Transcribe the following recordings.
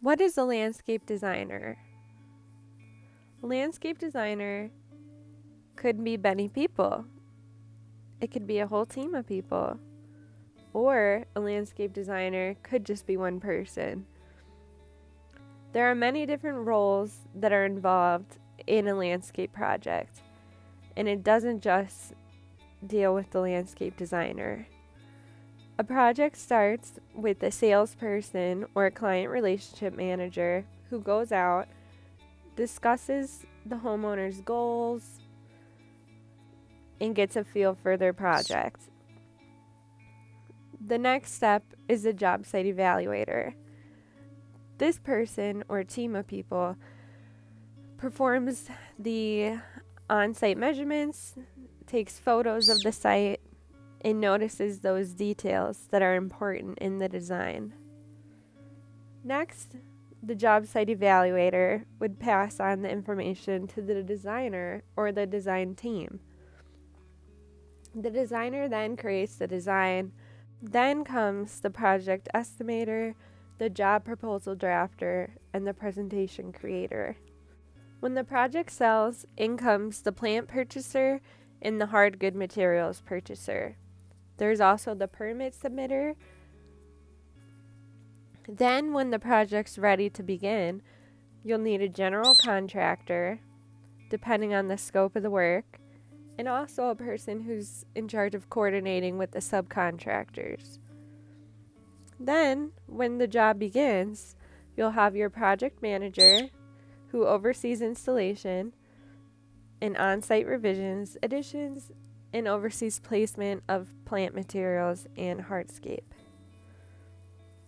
What is a landscape designer? A landscape designer could be many people. It could be a whole team of people. Or a landscape designer could just be one person. There are many different roles that are involved in a landscape project, and it doesn't just deal with the landscape designer. A project starts with a salesperson or a client relationship manager who goes out, discusses the homeowner's goals, and gets a feel for their project. The next step is a job site evaluator. This person or team of people performs the on-site measurements, takes photos of the site, and notices those details that are important in the design. Next, the job site evaluator would pass on the information to the designer or the design team. The designer then creates the design. Then comes the project estimator, the job proposal drafter, and the presentation creator. When the project sells, in comes the plant purchaser and the hard good materials purchaser. There's also the permit submitter. Then, when the project's ready to begin, you'll need a general contractor, depending on the scope of the work, and also a person who's in charge of coordinating with the subcontractors. Then, when the job begins, you'll have your project manager who oversees installation and on-site revisions, additions, and oversees placement of plant materials and hardscape.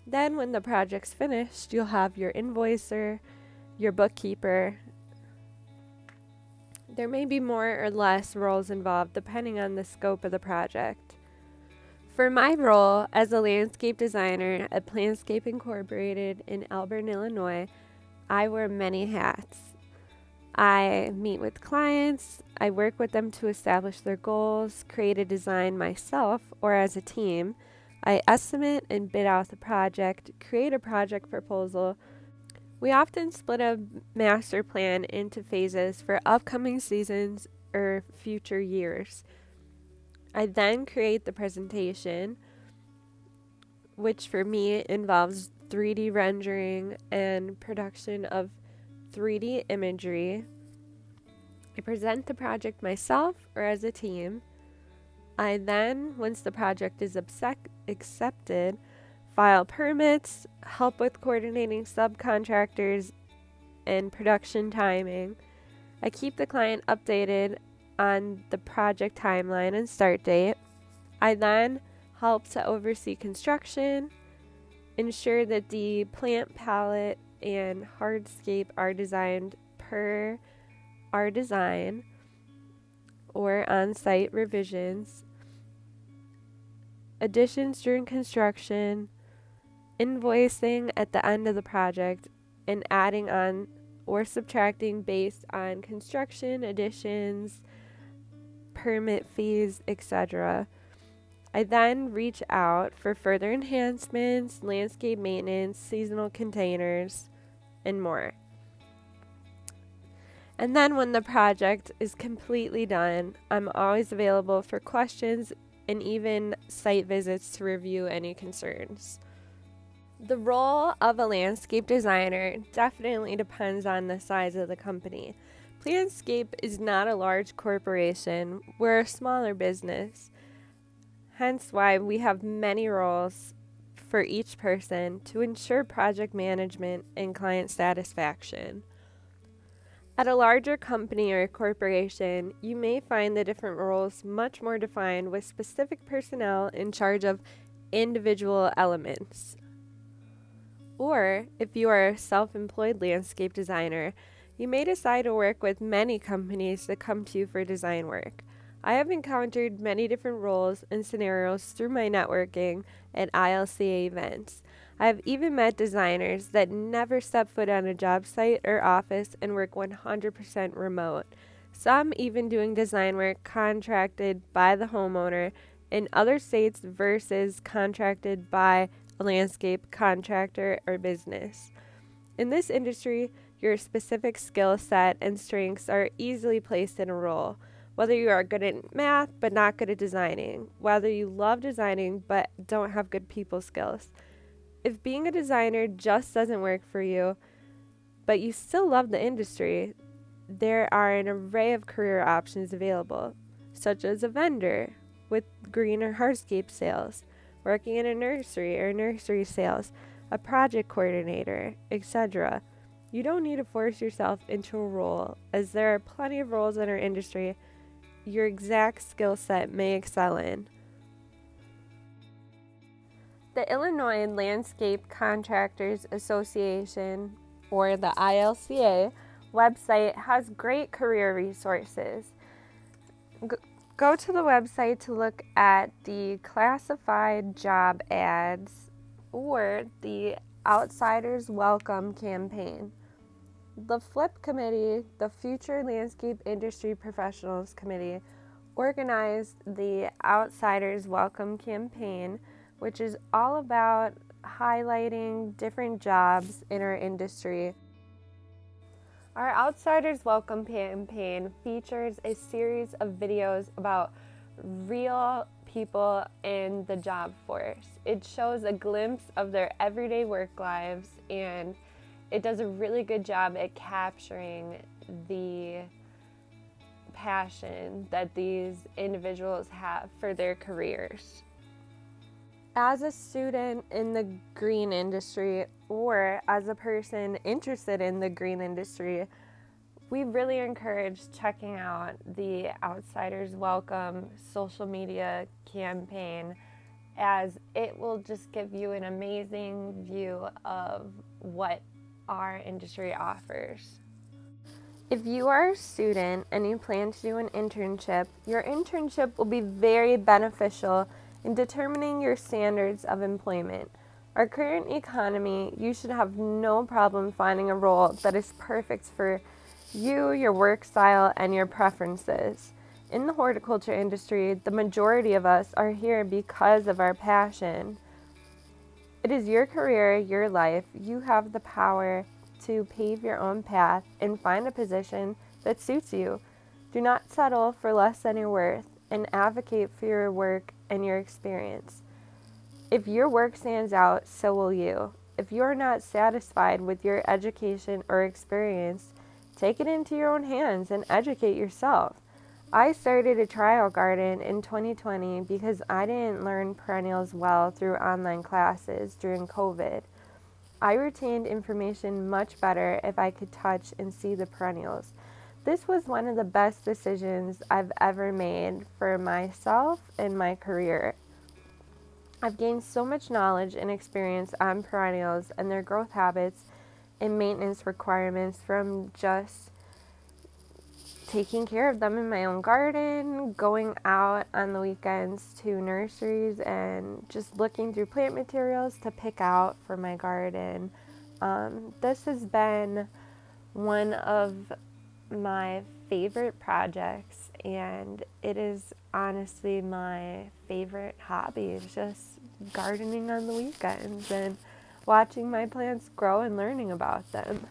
Then, when the project's finished, you'll have your invoicer, your bookkeeper. There may be more or less roles involved depending on the scope of the project. For my role as a landscape designer at Plantscape Incorporated in Elburn, Illinois, I wear many hats. I meet with clients, I work with them to establish their goals, create a design myself or as a team. I estimate and bid out the project, create a project proposal. We often split a master plan into phases for upcoming seasons or future years. I then create the presentation, which for me involves 3D rendering and production of 3D imagery. I present the project myself or as a team. I then, once the project is accepted, file permits, help with coordinating subcontractors and production timing. I keep the client updated on the project timeline and start date. I then help to oversee construction, ensure that the plant palette and hardscape are designed per our design or on-site revisions, additions during construction, invoicing at the end of the project, and adding on or subtracting based on construction, additions, permit fees, etc. I then reach out for further enhancements, landscape maintenance, seasonal containers, and more. And then when the project is completely done, I'm always available for questions and even site visits to review any concerns. The role of a landscape designer definitely depends on the size of the company. Plantscape is not a large corporation, we're a smaller business. Hence why we have many roles for each person to ensure project management and client satisfaction. At a larger company or corporation, you may find the different roles much more defined with specific personnel in charge of individual elements. Or, if you are a self-employed landscape designer, you may decide to work with many companies that come to you for design work. I have encountered many different roles and scenarios through my networking at ILCA events. I have even met designers that never step foot on a job site or office and work 100% remote. Some even doing design work contracted by the homeowner in other states versus contracted by a landscape contractor or business. In this industry, your specific skill set and strengths are easily placed in a role. Whether you are good at math but not good at designing, whether you love designing but don't have good people skills. If being a designer just doesn't work for you, but you still love the industry, there are an array of career options available, such as a vendor with green or hardscape sales, working in a nursery or nursery sales, a project coordinator, etc. You don't need to force yourself into a role, as there are plenty of roles in our industry your exact skill set may excel in. The Illinois Landscape Contractors Association, or the ILCA, website has great career resources. Go to the website to look at the classified job ads or the Outsiders Welcome campaign. The FLIP Committee, the Future Landscape Industry Professionals Committee, organized the Outsiders Welcome campaign, which is all about highlighting different jobs in our industry. Our Outsiders Welcome campaign features a series of videos about real people in the job force. It shows a glimpse of their everyday work lives, and it does a really good job at capturing the passion that these individuals have for their careers. As a student in the green industry, or as a person interested in the green industry, we really encourage checking out the Outsiders Welcome social media campaign, as it will just give you an amazing view of what our industry offers. If you are a student and you plan to do an internship, your internship will be very beneficial in determining your standards of employment. Our current economy, you should have no problem finding a role that is perfect for you, your work style, and your preferences. In the horticulture industry, the majority of us are here because of our passion. It is your career, your life. You have the power to pave your own path and find a position that suits you. Do not settle for less than your worth, and advocate for your work and your experience. If your work stands out, so will you. If you are not satisfied with your education or experience, take it into your own hands and educate yourself. I started a trial garden in 2020 because I didn't learn perennials well through online classes during COVID. I retained information much better if I could touch and see the perennials. This was one of the best decisions I've ever made for myself and my career. I've gained so much knowledge and experience on perennials and their growth habits and maintenance requirements from just taking care of them in my own garden, going out on the weekends to nurseries and just looking through plant materials to pick out for my garden. This has been one of my favorite projects, and it is honestly my favorite hobby. It's just gardening on the weekends and watching my plants grow and learning about them.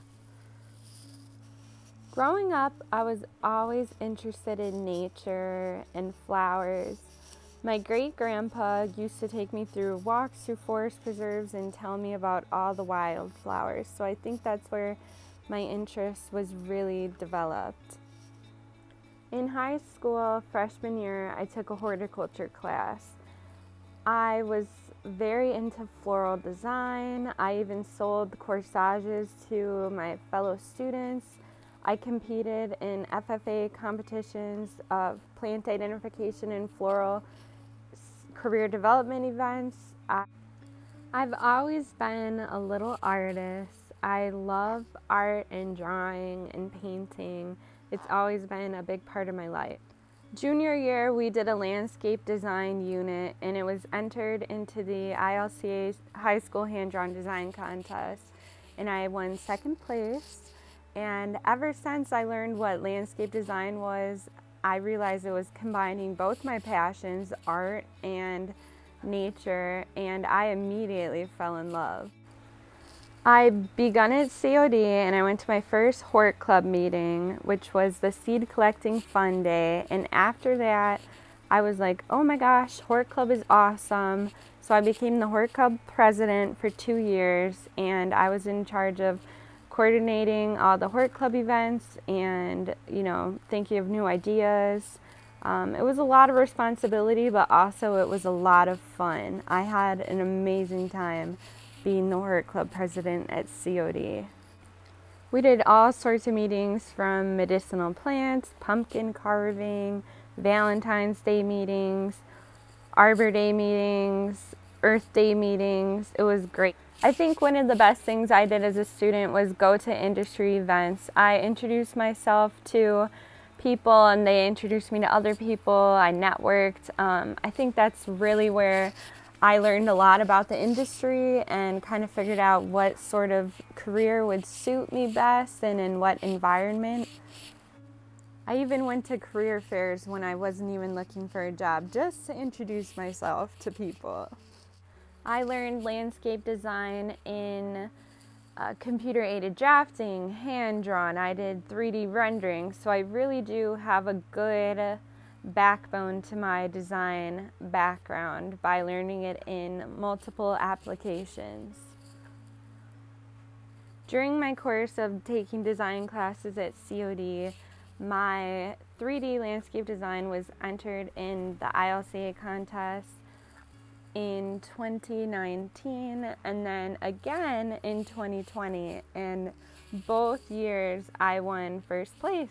Growing up, I was always interested in nature and flowers. My great-grandpa used to take me through walks through forest preserves and tell me about all the wildflowers, so I think that's where my interest was really developed. In high school, freshman year, I took a horticulture class. I was very into floral design. I even sold corsages to my fellow students. I competed in FFA competitions of plant identification and floral career development events. I've always been a little artist. I love art and drawing and painting. It's always been a big part of my life. Junior year, we did a landscape design unit, and it was entered into the ILCA's high school hand-drawn design contest, and I won second place. And ever since I learned what landscape design was, I realized it was combining both my passions, art and nature, and I immediately fell in love. I begun at COD and I went to my first Hort Club meeting, which was the seed collecting fun day. And after that, I was like, oh my gosh, Hort Club is awesome. So I became the Hort Club president for 2 years, and I was in charge of coordinating all the Hort Club events and, thinking of new ideas. It was a lot of responsibility, but also it was a lot of fun. I had an amazing time being the Hort Club president at COD. We did all sorts of meetings, from medicinal plants, pumpkin carving, Valentine's Day meetings, Arbor Day meetings, Earth Day meetings. It was great. I think one of the best things I did as a student was go to industry events. I introduced myself to people and they introduced me to other people. I networked. I think that's really where I learned a lot about the industry and kind of figured out what sort of career would suit me best and in what environment. I even went to career fairs when I wasn't even looking for a job, just to introduce myself to people. I learned landscape design in computer-aided drafting, hand-drawn. I did 3D rendering, so I really do have a good backbone to my design background by learning it in multiple applications. During my course of taking design classes at COD, my 3D landscape design was entered in the ILCA contest in 2019 and then again in 2020, and both years I won first place.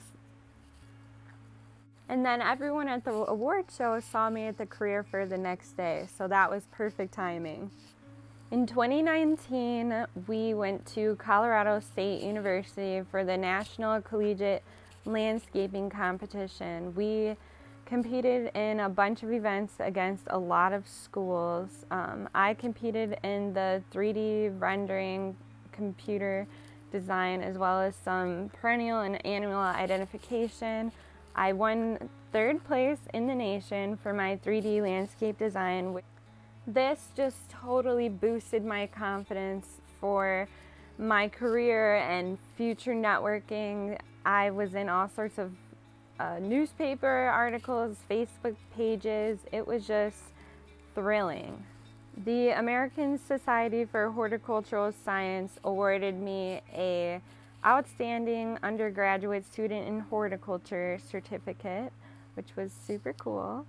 And then everyone at the award show saw me at the career fair the next day, so that was perfect timing. In 2019, we went to Colorado State University for the National Collegiate Landscaping Competition. We competed in a bunch of events against a lot of schools. I competed in the 3D rendering, computer design, as well as some perennial and annual identification. I won third place in the nation for my 3D landscape design. This just totally boosted my confidence for my career and future networking. I was in all sorts of newspaper articles, Facebook pages. It was just thrilling. The American Society for Horticultural Science awarded me a Outstanding Undergraduate Student in Horticulture certificate, which was super cool.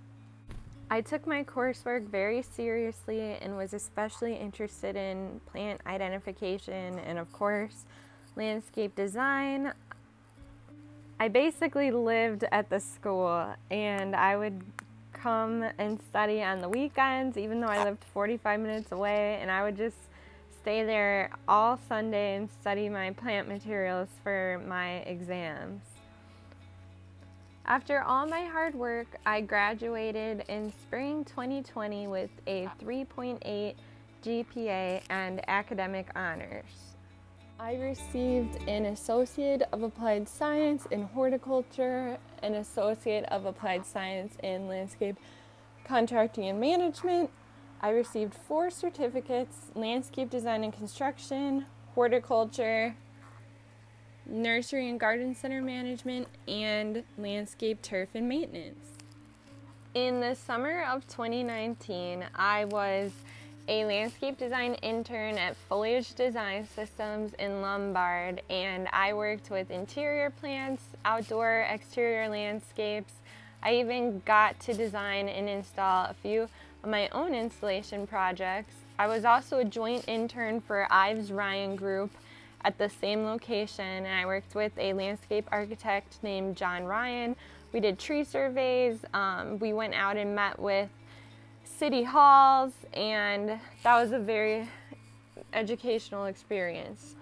I took my coursework very seriously and was especially interested in plant identification and, of course, landscape design. I basically lived at the school, and I would come and study on the weekends, even though I lived 45 minutes away, and I would just stay there all Sunday and study my plant materials for my exams. After all my hard work, I graduated in spring 2020 with a 3.8 GPA and academic honors. I received an Associate of Applied Science in Horticulture, an Associate of Applied Science in Landscape Contracting and Management. I received 4 certificates: Landscape Design and Construction, Horticulture, Nursery and Garden Center Management, and Landscape Turf and Maintenance. In the summer of 2019, I was a landscape design intern at Foliage Design Systems in Lombard, and I worked with interior plants, outdoor, exterior landscapes. I even got to design and install a few of my own installation projects. I was also a joint intern for Ives Ryan Group at the same location, and I worked with a landscape architect named John Ryan. We did tree surveys, we went out and met with city halls, and that was a very educational experience.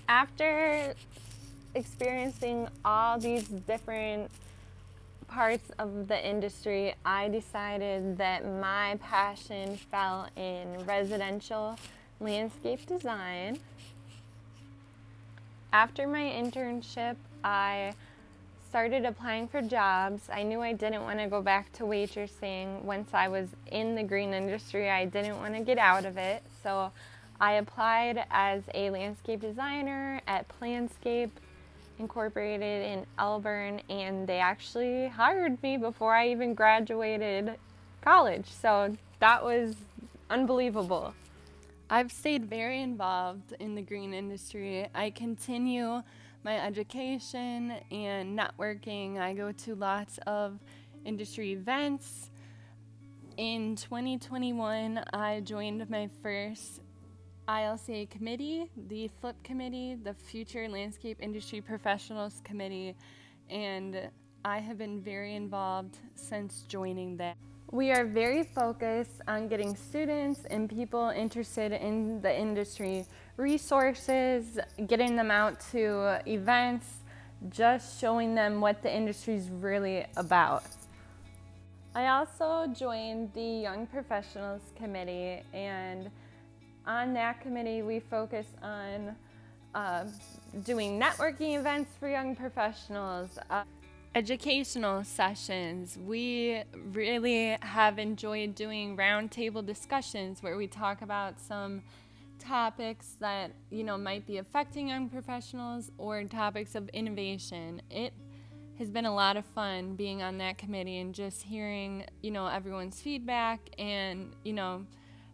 After experiencing all these different parts of the industry, I decided that my passion fell in residential landscape design. After my internship, I started applying for jobs. I knew I didn't want to go back to waitressing. Once I was in the green industry, I didn't want to get out of it. So I applied as a landscape designer at Planscape Incorporated in Elburn, and they actually hired me before I even graduated college. So that was unbelievable. I've stayed very involved in the green industry. I continue my education and networking. I go to lots of industry events. In 2021, I joined my first ILCA committee, the FLIP committee, the Future Landscape Industry Professionals Committee, and I have been very involved since joining that. We are very focused on getting students and people interested in the industry resources, getting them out to events, just showing them what the industry is really about. I also joined the Young Professionals Committee, and on that committee we focus on doing networking events for young professionals, educational sessions. We really have enjoyed doing roundtable discussions where we talk about some topics that might be affecting young professionals or topics of innovation. It has been a lot of fun being on that committee and just hearing everyone's feedback and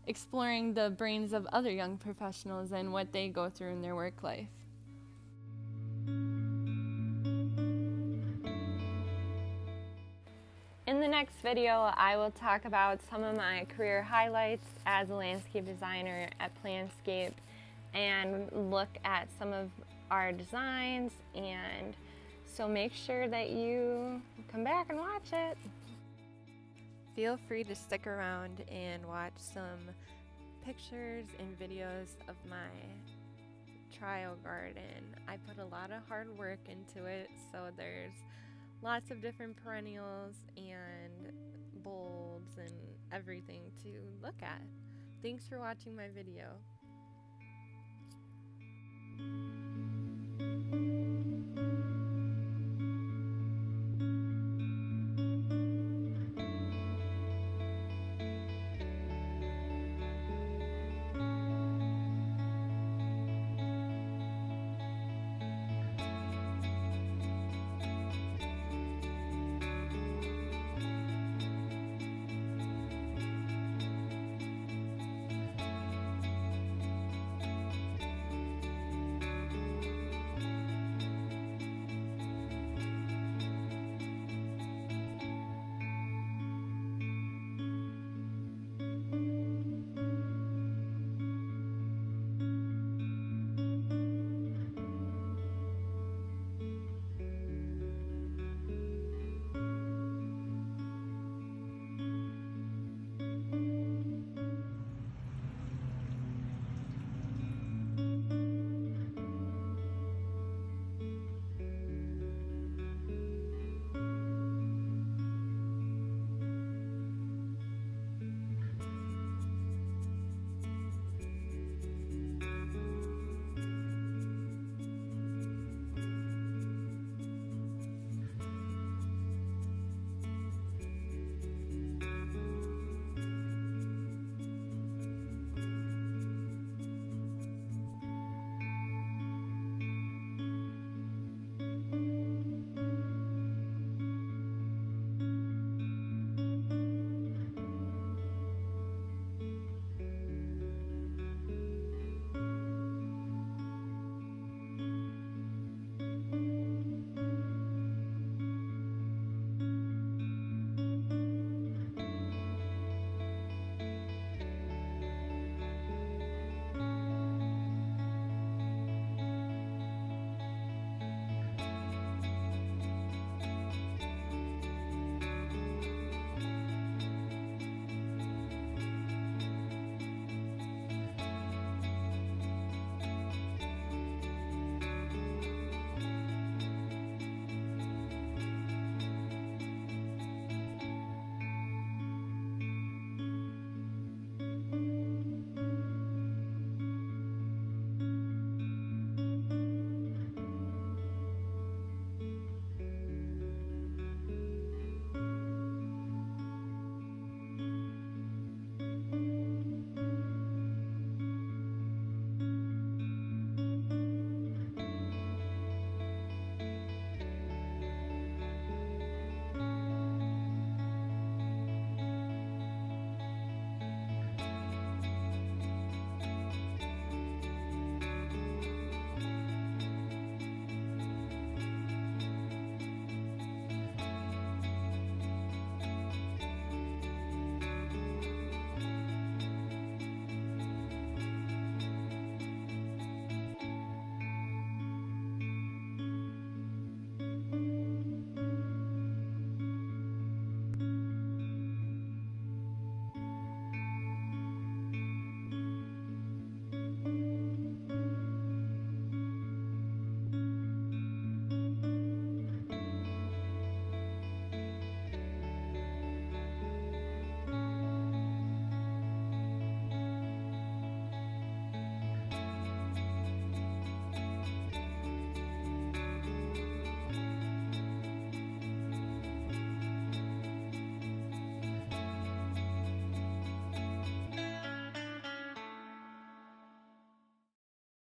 exploring the brains of other young professionals and what they go through in their work life. In the next video, I will talk about some of my career highlights as a landscape designer at Planscape and look at some of our designs, and so make sure that you come back and watch it. Feel free to stick around and watch some pictures and videos of my trial garden. I put a lot of hard work into it, so there's lots of different perennials and bulbs and everything to look at. Thanks for watching my video.